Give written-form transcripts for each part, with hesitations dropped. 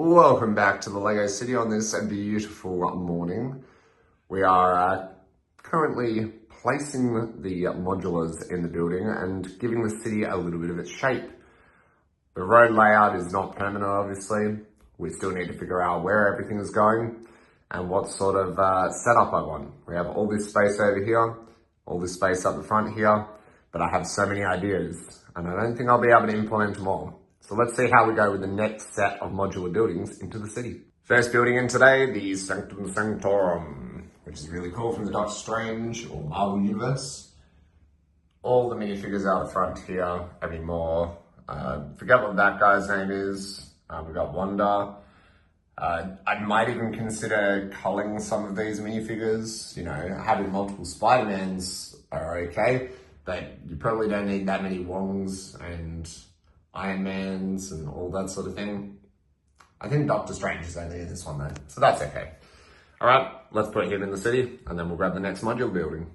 Welcome back to the Lego City on this beautiful morning. We are currently placing the modulars in the building and giving the city a little bit of its shape. The road layout is not permanent, obviously. We still need to figure out where everything is going and what sort of setup I want. We have all this space over here, all this space up the front here, but I have so many ideas and I don't think I'll be able to implement them all. So let's see how we go with the next set of modular buildings into the city. First building in today, the Sanctum Sanctorum, which is really cool, from the Doctor Strange or Marvel Universe. All the minifigures out the front here, every more. Forget what that guy's name is. We've got Wanda. I might even consider culling some of these minifigures. You know, having multiple Spider-Mans are okay, but you probably don't need that many Wongs and Iron Mans and all that sort of thing. I think Doctor Strange is only in this one though, so that's okay. All right, let's put him in the city and then we'll grab the next modular building.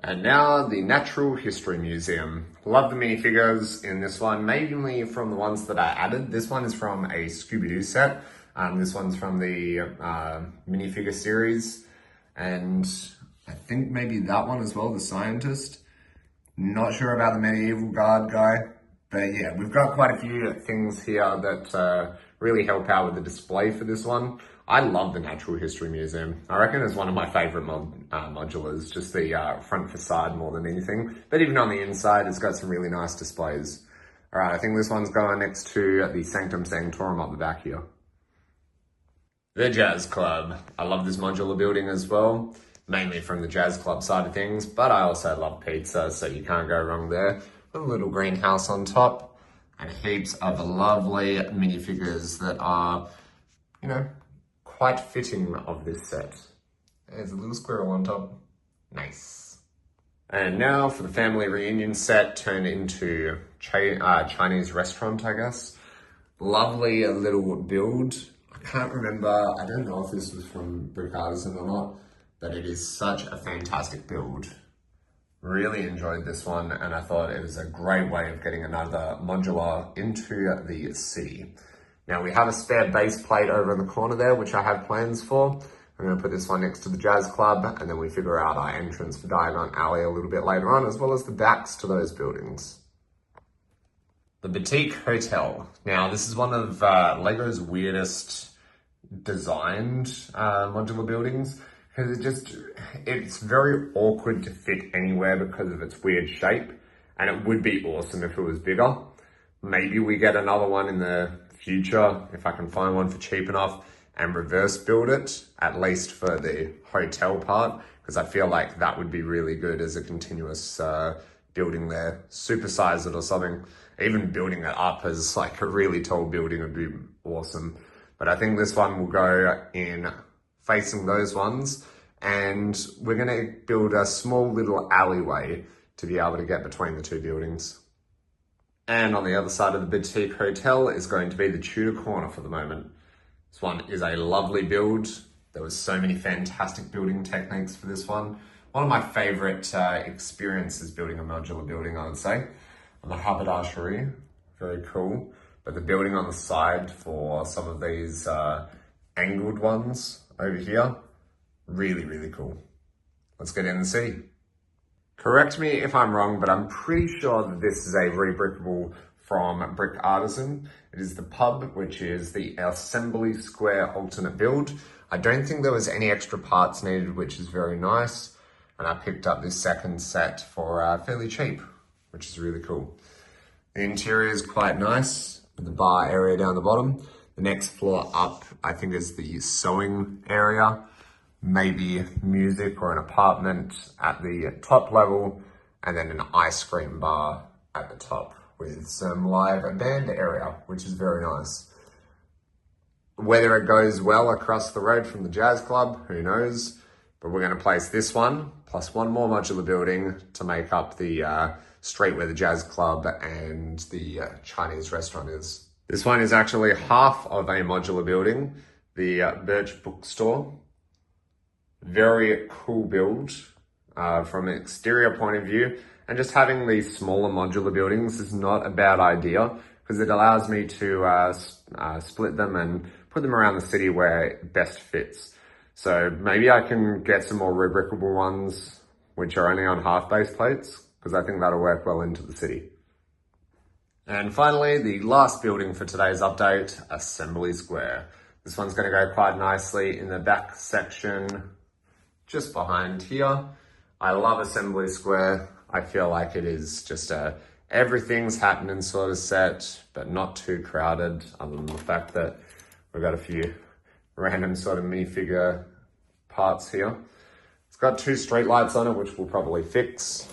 And now the Natural History Museum. Love the minifigures in this one, mainly from the ones that I added. This one is from a Scooby-Doo set. This one's from the minifigure series. And I think maybe that one as well, the scientist. Not sure about the medieval guard guy. But yeah, we've got quite a few things here that really help out with the display for this one. I love the Natural History Museum. I reckon it's one of my favorite modulars, just the front facade more than anything. But even on the inside, it's got some really nice displays. All right, I think this one's going next to the Sanctum Sanctorum up the back here. The Jazz Club. I love this modular building as well, mainly from the Jazz Club side of things, but I also love pizza, so you can't go wrong there. A little greenhouse on top and heaps of lovely minifigures that are, you know, quite fitting of this set. There's a little squirrel on top. Nice. And now for the family reunion set turned into Chinese restaurant, I guess. Lovely little build. I can't remember, I don't know if this was from Brick Artisan or not, but it is such a fantastic build. Really enjoyed this one and I thought it was a great way of getting another modular into the city. Now we have a spare base plate over in the corner there, which I have plans for. I'm going to put this one next to the Jazz Club and then we figure out our entrance for Diagon Alley a little bit later on, as well as the backs to those buildings. The Boutique Hotel. Now this is one of Lego's weirdest designed modular buildings. Because it's very awkward to fit anywhere because of its weird shape, and it would be awesome if it was bigger. Maybe we get another one in the future, if I can find one for cheap enough, and reverse build it, at least for the hotel part, because I feel like that would be really good as a continuous building there. Supersize it or something. Even building it up as like a really tall building would be awesome. But I think this one will go in facing those ones, and we're going to build a small little alleyway to be able to get between the two buildings. And on the other side of the Boutique Hotel is going to be the Tudor Corner for the moment. This one is a lovely build. There was so many fantastic building techniques for this one. One of my favorite experiences building a modular building, I would say. And the haberdashery, very cool. But the building on the side for some of these angled ones over here, really, really cool. Let's get in the city. Correct me if I'm wrong, but I'm pretty sure that this is a rebrickable from Brick Artisan. It is the pub, which is the Assembly Square alternate build. I don't think there was any extra parts needed, which is very nice. And I picked up this second set for fairly cheap, which is really cool. The interior is quite nice, with the bar area down the bottom. The next floor up, I think, is the sewing area, maybe music or an apartment at the top level, and then an ice cream bar at the top with some live band area, which is very nice. Whether it goes well across the road from the Jazz Club, who knows? But we're going to place this one, plus one more modular building to make up the street where the Jazz Club and the Chinese restaurant is. This one is actually half of a modular building, the Birch Bookstore. Very cool build from an exterior point of view. And just having these smaller modular buildings is not a bad idea, because it allows me to split them and put them around the city where it best fits. So maybe I can get some more rubricable ones, which are only on half base plates, because I think that'll work well into the city. And finally, the last building for today's update, Assembly Square. This one's going to go quite nicely in the back section, just behind here. I love Assembly Square. I feel like it is just everything's happening sort of set, but not too crowded, other than the fact that we've got a few random sort of minifigure parts here. It's got 2 street lights on it, which we'll probably fix.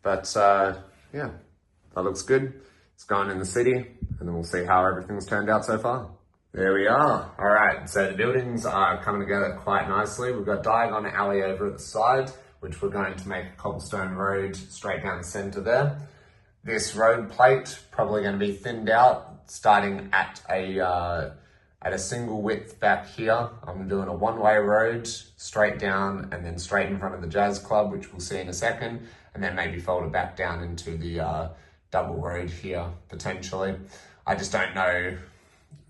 But yeah, that looks good. It's going in the city, and then we'll see how everything's turned out so far. There we are. All right, so the buildings are coming together quite nicely. We've got Diagon Alley over at the side, which we're going to make a cobblestone road straight down the center there. This road plate probably going to be thinned out, starting at a single width back here. I'm doing a one-way road straight down and then straight in front of the Jazz Club, which we'll see in a second, and then maybe fold it back down into the double road here, potentially. I just don't know,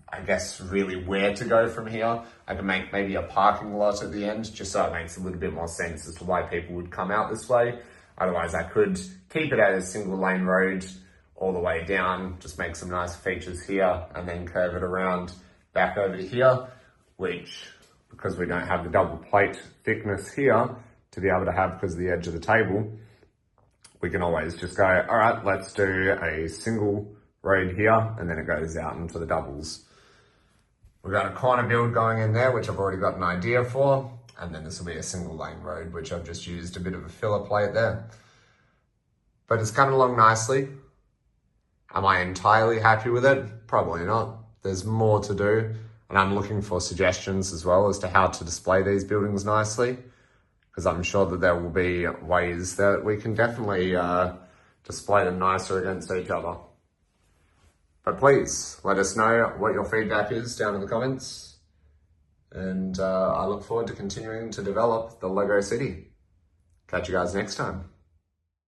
I guess, really where to go from here. I can make maybe a parking lot at the end, just so it makes a little bit more sense as to why people would come out this way. Otherwise, I could keep it as a single lane road all the way down, just make some nice features here, and then curve it around back over to here, which, because we don't have the double plate thickness here to be able to have because of the edge of the table, we can always just go, all right, let's do a single road here, and then it goes out into the doubles. We've got a corner build going in there, which I've already got an idea for, and then this will be a single lane road, which I've just used a bit of a filler plate there. But it's coming along nicely. Am I entirely happy with it? Probably not. There's more to do, and I'm looking for suggestions as well as to how to display these buildings nicely, because I'm sure that there will be ways that we can definitely display them nicer against each other. But please let us know what your feedback is down in the comments, and I look forward to continuing to develop the Lego City. Catch you guys next time.